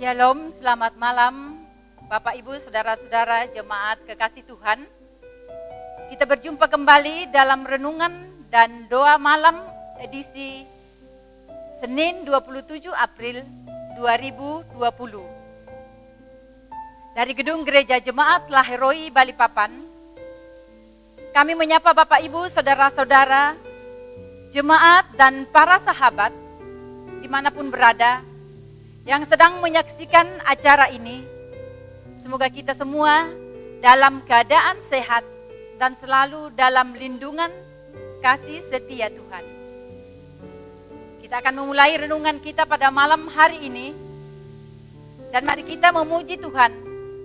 Shalom, selamat malam Bapak Ibu, Saudara-saudara jemaat kekasih Tuhan. Kita berjumpa kembali dalam renungan dan doa malam edisi Senin 27 April 2020. Dari Gedung Gereja Jemaat Laheroi Balikpapan, kami menyapa Bapak Ibu, Saudara-saudara, jemaat dan para sahabat dimanapun berada yang sedang menyaksikan acara ini. Semoga kita semua dalam keadaan sehat dan selalu dalam lindungan kasih setia Tuhan. Kita akan memulai renungan kita pada malam hari ini. Dan mari kita memuji Tuhan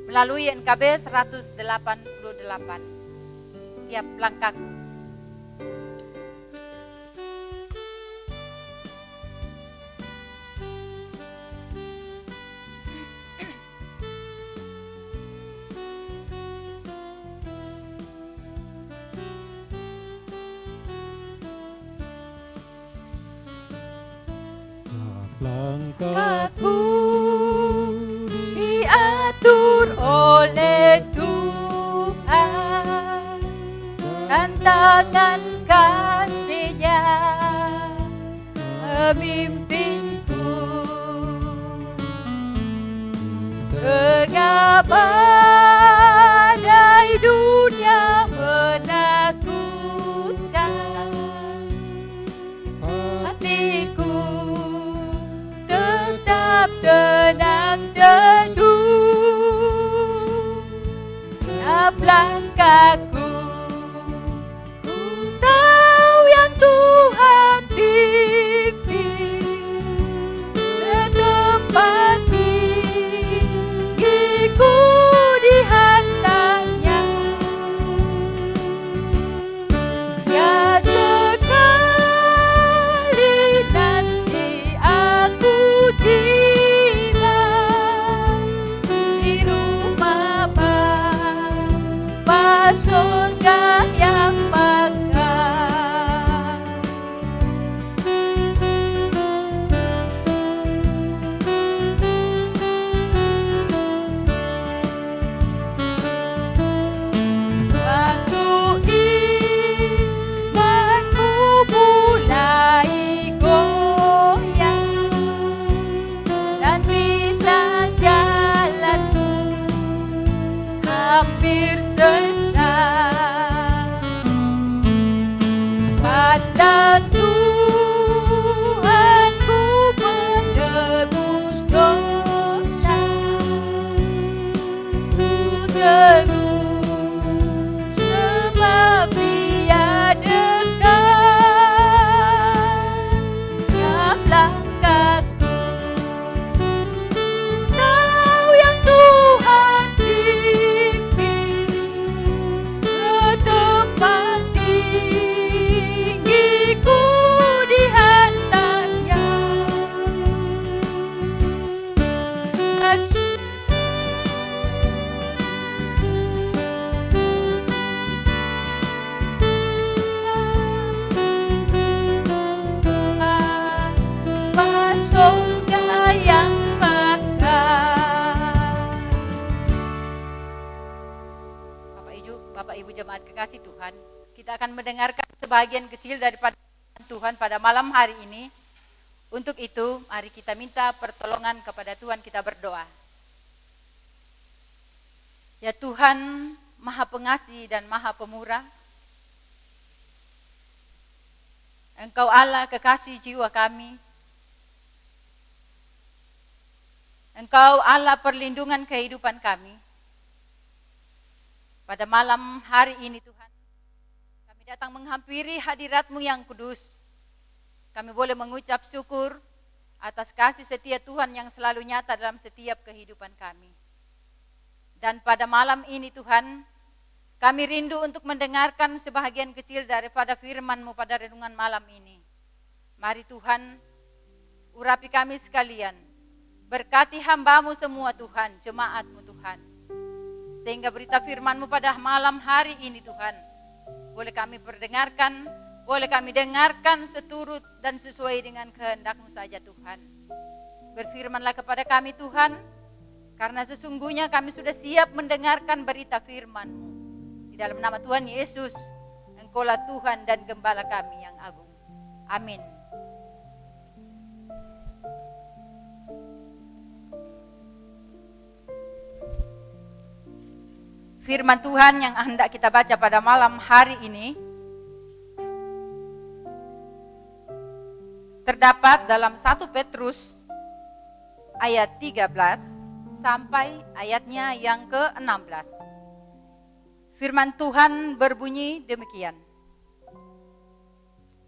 melalui NKB 188. Tiap langkah. Langkahku diatur oleh Tuhan dan tangan kasih-Nya memimpinku tengah badai dunia menakutkan, hatiku tetap tenang teduh. Tiap langkahku ku tahu yang Tuhan pimpin, ke tempat tinggiku di hatinya. Ya sekali nanti aku tiba di rumah Bapa surga yang megah. Waktu imanku mulai goyang dan bila jalanku hampir sesat, pandang Tuhan ku menebus dosa, ku teguh sebab Dia dekat. Tiap langkahku tahu yang Tuhan pimpin, ke tempat tinggiku di hatinya. Surga yang megah. Bapak Ibu jemaat kekasih Tuhan, kita akan mendengarkan sebagian kecil daripada Tuhan pada malam hari ini. Untuk itu, mari kita minta pertolongan kepada Tuhan, kita berdoa. Ya Tuhan, Maha Pengasih dan Maha Pemurah, Engkau Allah kekasih jiwa kami. Engkau Allah perlindungan kehidupan kami. Pada malam hari ini Tuhan, kami datang menghampiri hadirat-Mu yang kudus. Kami boleh mengucap syukur atas kasih setia Tuhan yang selalu nyata dalam setiap kehidupan kami. Dan pada malam ini Tuhan, kami rindu untuk mendengarkan sebahagian kecil daripada firman-Mu pada renungan malam ini. Mari Tuhan, urapi kami sekalian. Berkati hamba-Mu semua Tuhan, jemaat-Mu Tuhan. Sehingga berita firman-Mu pada malam hari ini Tuhan, boleh kami perdengarkan, boleh kami dengarkan seturut dan sesuai dengan kehendak-Mu saja Tuhan. Berfirmanlah kepada kami Tuhan, Karena sesungguhnya kami sudah siap mendengarkan berita firman-Mu. Di dalam nama Tuhan Yesus, Engkaulah Tuhan dan Gembala kami yang agung. Amin. Firman Tuhan yang hendak kita baca pada malam hari ini terdapat dalam 1 Petrus ayat 13 sampai ayatnya yang ke-16. Firman Tuhan berbunyi demikian.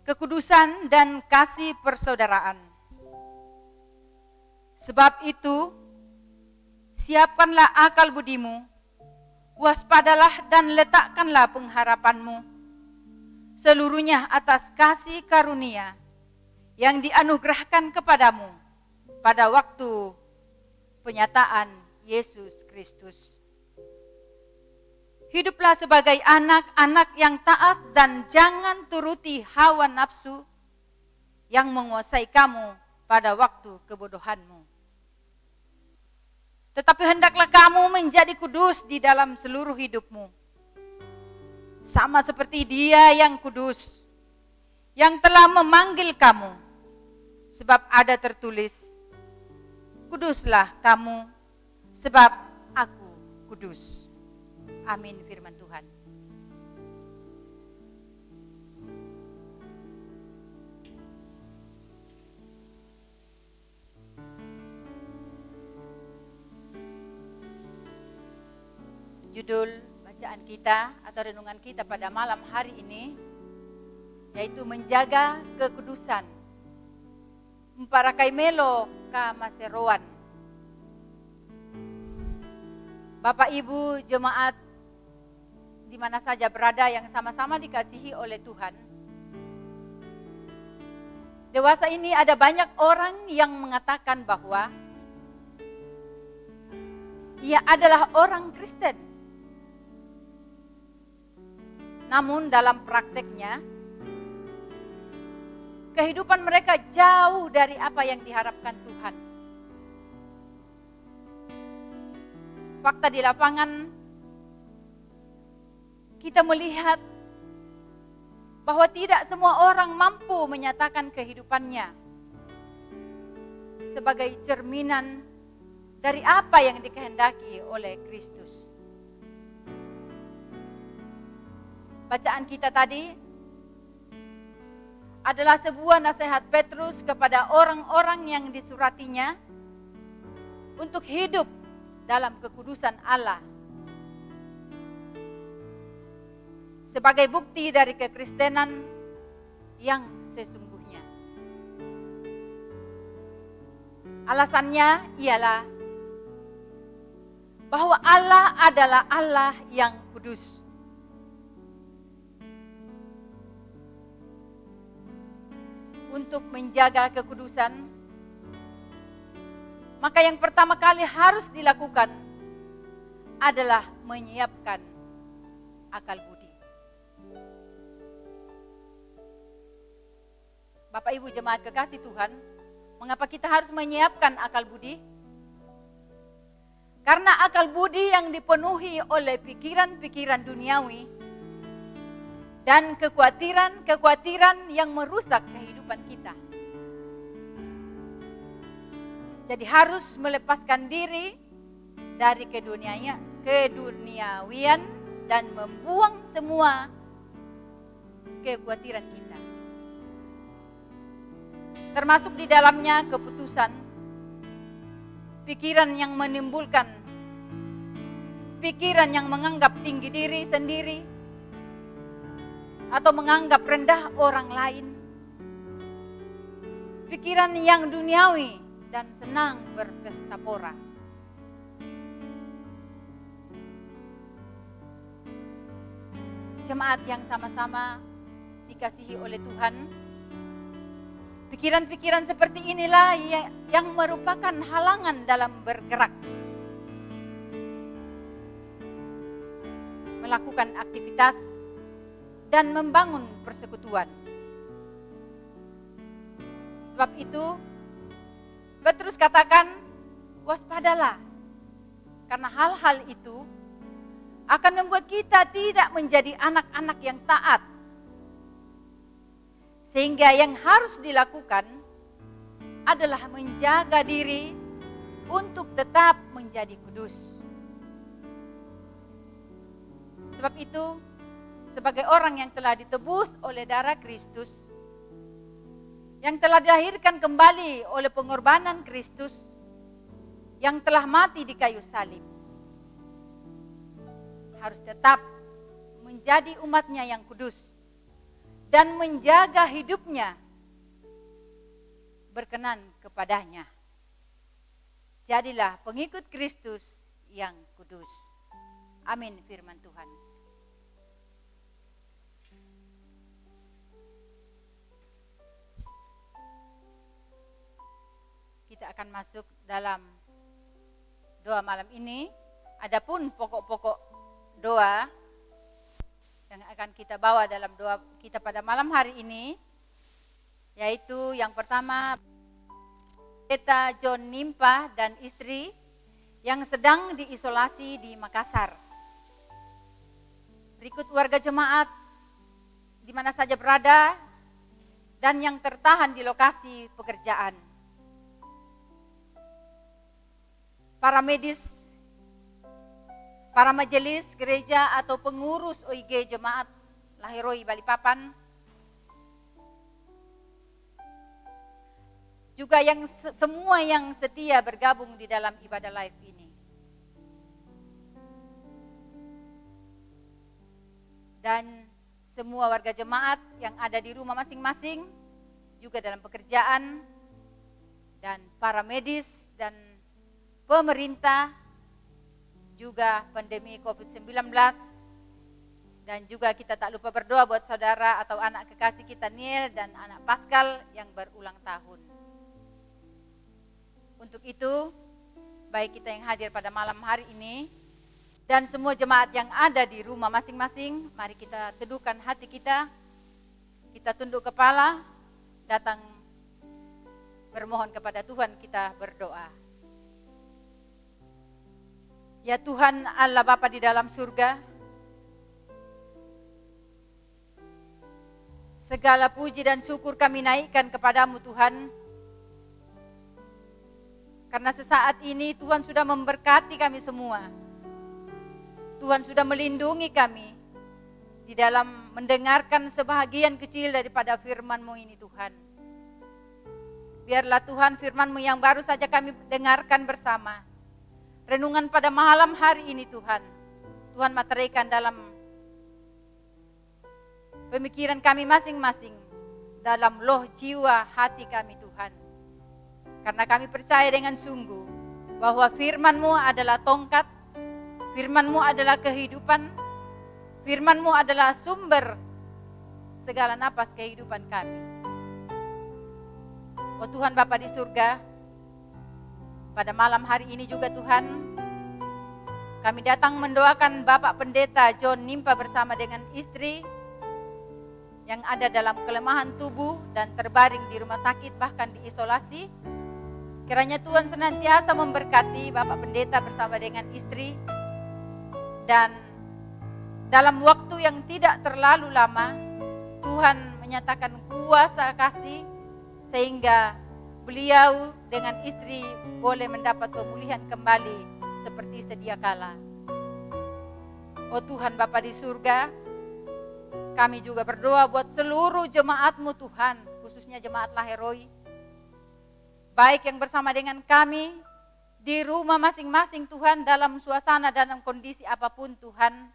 Kekudusan dan kasih persaudaraan. Sebab itu, siapkanlah akal budimu, waspadalah dan letakkanlah pengharapanmu seluruhnya atas kasih karunia yang dianugerahkan kepadamu pada waktu penyataan Yesus Kristus. Hiduplah sebagai anak-anak yang taat dan jangan turuti hawa nafsu yang menguasai kamu pada waktu kebodohanmu. Tetapi hendaklah kamu menjadi kudus di dalam seluruh hidupmu. Sama seperti Dia yang kudus, yang telah memanggil kamu. Sebab ada tertulis, kuduslah kamu, sebab aku kudus. Amin firman Tuhan. Judul bacaan kita atau renungan kita pada malam hari ini yaitu menjaga kekudusan. Mparakai melo ka maseroan. Bapak Ibu jemaat di mana saja berada yang sama-sama dikasihi oleh Tuhan. Dewasa ini ada banyak orang yang mengatakan bahwa ia adalah orang Kristen. Namun dalam prakteknya kehidupan mereka jauh dari apa yang diharapkan Tuhan. Fakta di lapangan, kita melihat bahwa tidak semua orang mampu menyatakan kehidupannya sebagai cerminan dari apa yang dikehendaki oleh Kristus. Bacaan kita tadi adalah sebuah nasihat Petrus kepada orang-orang yang disuratinya untuk hidup dalam kekudusan Allah. Sebagai bukti dari kekristenan yang sesungguhnya. Alasannya ialah bahwa Allah adalah Allah yang kudus. Untuk menjaga kekudusan, maka yang pertama kali harus dilakukan adalah menyiapkan akal budi. Bapak Ibu jemaat kekasih Tuhan, mengapa kita harus menyiapkan akal budi? Karena akal budi yang dipenuhi oleh pikiran-pikiran duniawi dan kekhawatiran yang merusak kehidupan kita. Jadi harus melepaskan diri dari keduniawian dan membuang semua kekhawatiran kita. Termasuk di dalamnya keputusan, pikiran yang menimbulkan, pikiran yang menganggap tinggi diri sendiri, atau menganggap rendah orang lain. Pikiran yang duniawi dan senang berpesta pora. Jemaat yang sama-sama dikasihi oleh Tuhan, pikiran-pikiran seperti inilah yang merupakan halangan dalam bergerak, melakukan aktivitas dan membangun persekutuan. Sebab itu, Petrus katakan, waspadalah Karena hal-hal itu akan membuat kita tidak menjadi anak-anak yang taat. Sehingga yang harus dilakukan adalah menjaga diri untuk tetap menjadi kudus. Sebab itu, sebagai orang yang telah ditebus oleh darah Kristus, yang telah dilahirkan kembali oleh pengorbanan Kristus, yang telah mati di kayu salib, harus tetap menjadi umatnya yang kudus dan menjaga hidupnya berkenan kepadanya. Jadilah pengikut Kristus yang kudus. Amin firman Tuhan. Kita akan masuk dalam doa malam ini. Adapun pokok-pokok doa yang akan kita bawa dalam doa kita pada malam hari ini, yaitu yang pertama, Pendeta John Nimpa dan istri yang sedang diisolasi di Makassar. Berikut warga jemaat di mana saja berada dan yang tertahan di lokasi pekerjaan. Para medis, para majelis gereja atau pengurus OIG Jemaat Lahiroi Balikpapan, juga yang semua yang setia bergabung di dalam ibadah live ini. Dan semua warga jemaat yang ada di rumah masing-masing, juga dalam pekerjaan, dan para medis dan pemerintah, juga pandemi COVID-19, dan juga kita tak lupa berdoa buat saudara atau anak kekasih kita Niel dan anak Pascal yang berulang tahun. Untuk itu, baik kita yang hadir pada malam hari ini dan semua jemaat yang ada di rumah masing-masing, mari kita teduhkan hati kita tunduk kepala, datang bermohon kepada Tuhan, kita berdoa. Ya Tuhan Allah Bapa di dalam surga, segala puji dan syukur kami naikkan kepadamu Tuhan. Karena sesaat ini Tuhan sudah memberkati kami semua. Tuhan sudah melindungi kami di dalam mendengarkan sebahagian kecil daripada firman-Mu ini Tuhan. Biarlah Tuhan firman-Mu yang baru saja kami dengarkan bersama, renungan pada malam hari ini Tuhan, Tuhan materaikan dalam pemikiran kami masing-masing, dalam loh jiwa hati kami Tuhan. Karena kami percaya dengan sungguh bahwa firman-Mu adalah tongkat, firman-Mu adalah kehidupan, firman-Mu adalah sumber segala napas kehidupan kami. Oh Tuhan Bapa di surga, pada malam hari ini juga Tuhan, kami datang mendoakan Bapak Pendeta John Nimpa bersama dengan istri yang ada dalam kelemahan tubuh dan terbaring di rumah sakit bahkan diisolasi. Kiranya Tuhan senantiasa memberkati Bapak Pendeta bersama dengan istri, dan dalam waktu yang tidak terlalu lama Tuhan menyatakan kuasa kasih sehingga beliau dengan istri boleh mendapat pemulihan kembali seperti sedia kala. Oh Tuhan Bapa di surga, kami juga berdoa buat seluruh jemaat-Mu Tuhan, khususnya jemaat Lahiroi, baik yang bersama dengan kami di rumah masing-masing Tuhan, dalam suasana dan dalam kondisi apapun Tuhan.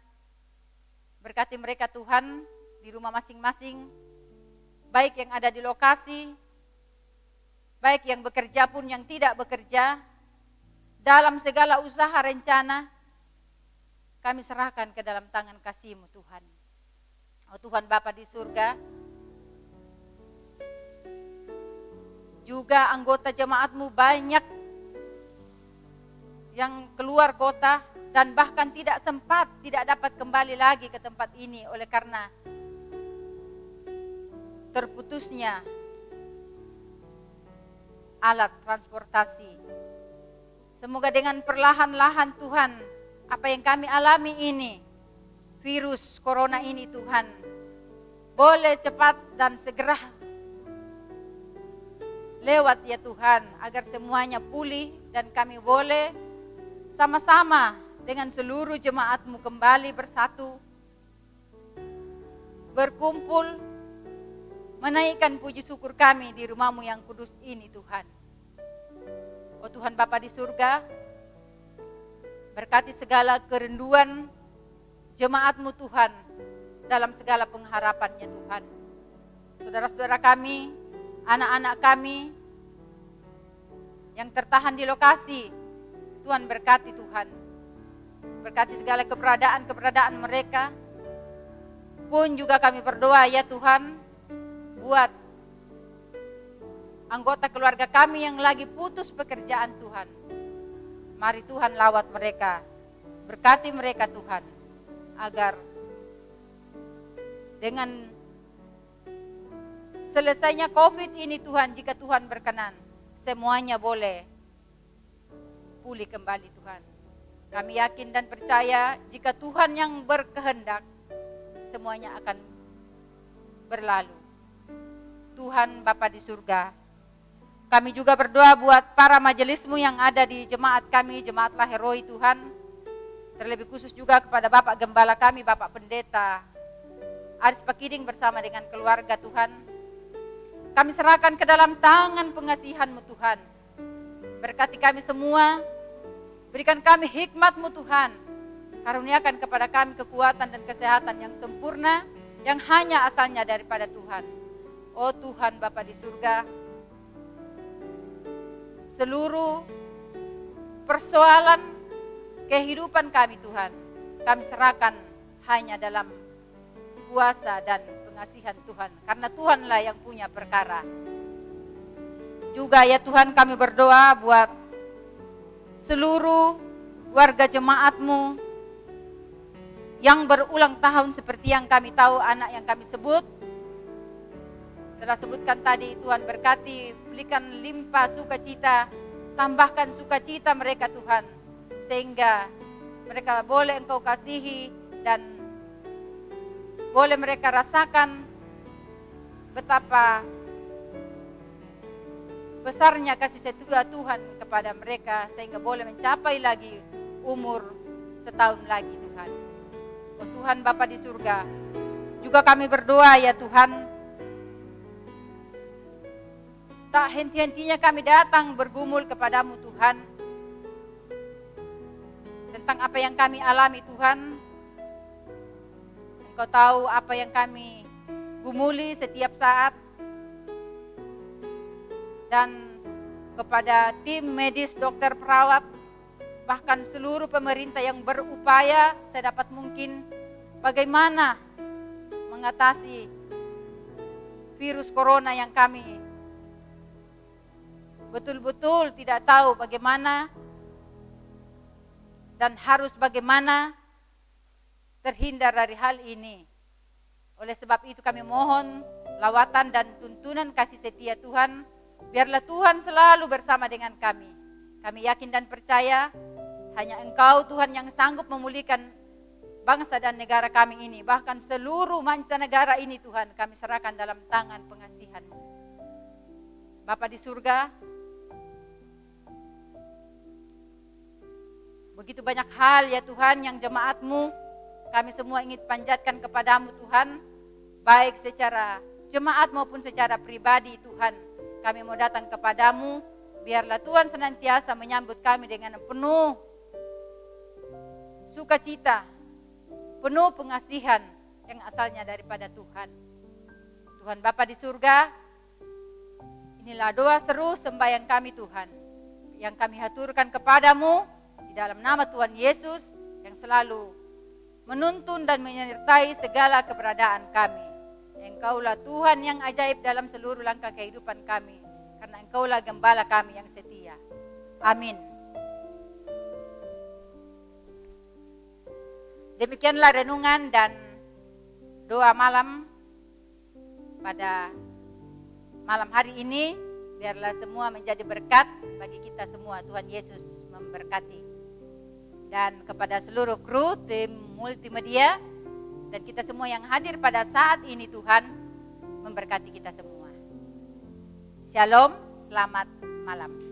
Berkati mereka Tuhan di rumah masing-masing, baik yang ada di lokasi, baik yang bekerja pun yang tidak bekerja, dalam segala usaha rencana, kami serahkan ke dalam tangan kasih-Mu Tuhan. Oh Tuhan Bapa di surga, juga anggota jemaat-Mu banyak yang keluar kota dan bahkan tidak dapat kembali lagi ke tempat ini oleh karena terputusnya alat transportasi Semoga dengan perlahan-lahan Tuhan, apa yang kami alami ini, virus corona ini Tuhan, boleh cepat dan segera lewat ya Tuhan, agar semuanya pulih dan kami boleh sama-sama dengan seluruh jemaat-Mu kembali bersatu, berkumpul, menaikkan puji syukur kami di rumah-Mu yang kudus ini Tuhan. Oh Tuhan Bapa di surga, berkati segala kerinduan jemaat-Mu Tuhan, dalam segala pengharapannya Tuhan. Saudara-saudara kami, anak-anak kami yang tertahan di lokasi, Tuhan berkati Tuhan. Berkati segala keberadaan mereka. Pun juga kami berdoa ya Tuhan, buat anggota keluarga kami yang lagi putus pekerjaan Tuhan. Mari Tuhan lawat mereka, berkati mereka Tuhan, agar dengan selesainya COVID ini Tuhan, jika Tuhan berkenan, semuanya boleh pulih kembali Tuhan. Kami yakin dan percaya jika Tuhan yang berkehendak, semuanya akan berlalu. Tuhan Bapa di surga, kami juga berdoa buat para majelis-Mu yang ada di jemaat kami, Jemaat Laheroi Tuhan. Terlebih khusus juga kepada Bapak Gembala kami, Bapak Pendeta Aris Pakiding bersama dengan keluarga Tuhan. Kami serahkan ke dalam tangan pengasihan-Mu Tuhan. Berkati kami semua, berikan kami hikmat-Mu Tuhan. Karuniakan kepada kami kekuatan dan kesehatan yang sempurna, yang hanya asalnya daripada Tuhan. Oh Tuhan Bapa di surga, seluruh persoalan kehidupan kami Tuhan, kami serahkan hanya dalam kuasa dan pengasihan Tuhan. Karena Tuhanlah yang punya perkara. Juga ya Tuhan, kami berdoa buat seluruh warga jemaat-Mu yang berulang tahun seperti yang kami tahu, anak yang kami sebut. Telah sebutkan tadi, Tuhan berkati, berikan limpah sukacita, tambahkan sukacita mereka Tuhan, sehingga mereka boleh Engkau kasihi dan boleh mereka rasakan betapa besarnya kasih setia Tuhan kepada mereka, sehingga boleh mencapai lagi umur setahun lagi Tuhan. Oh Tuhan Bapa di surga, juga kami berdoa ya Tuhan, tak henti-hentinya kami datang bergumul kepadamu Tuhan, tentang apa yang kami alami Tuhan. Engkau tahu apa yang kami gumuli setiap saat. Dan kepada tim medis, dokter, perawat, bahkan seluruh pemerintah yang berupaya sedapat mungkin bagaimana mengatasi virus corona yang kami betul-betul tidak tahu bagaimana dan harus bagaimana terhindar dari hal ini. Oleh sebab itu kami mohon lawatan dan tuntunan kasih setia Tuhan. Biarlah Tuhan selalu bersama dengan kami. Kami yakin dan percaya hanya Engkau Tuhan yang sanggup memulihkan bangsa dan negara kami ini. Bahkan seluruh mancanegara ini Tuhan kami serahkan dalam tangan pengasihan-Mu. Bapa di surga, begitu banyak hal ya Tuhan yang jemaat-Mu kami semua ingin panjatkan kepadamu Tuhan, baik secara jemaat maupun secara pribadi Tuhan. Kami mau datang kepadamu, biarlah Tuhan senantiasa menyambut kami dengan penuh sukacita, penuh pengasihan yang asalnya daripada Tuhan. Tuhan Bapa di surga, inilah doa seru sembahyang kami Tuhan, yang kami haturkan kepadamu di dalam nama Tuhan Yesus yang selalu menuntun dan menyertai segala keberadaan kami. Engkaulah Tuhan yang ajaib dalam seluruh langkah kehidupan kami, karena Engkaulah gembala kami yang setia. Amin. Demikianlah renungan dan doa malam pada malam hari ini. Biarlah semua menjadi berkat bagi kita semua. Tuhan Yesus memberkati. Dan kepada seluruh kru, tim multimedia, dan kita semua yang hadir pada saat ini, Tuhan memberkati kita semua. Shalom, selamat malam.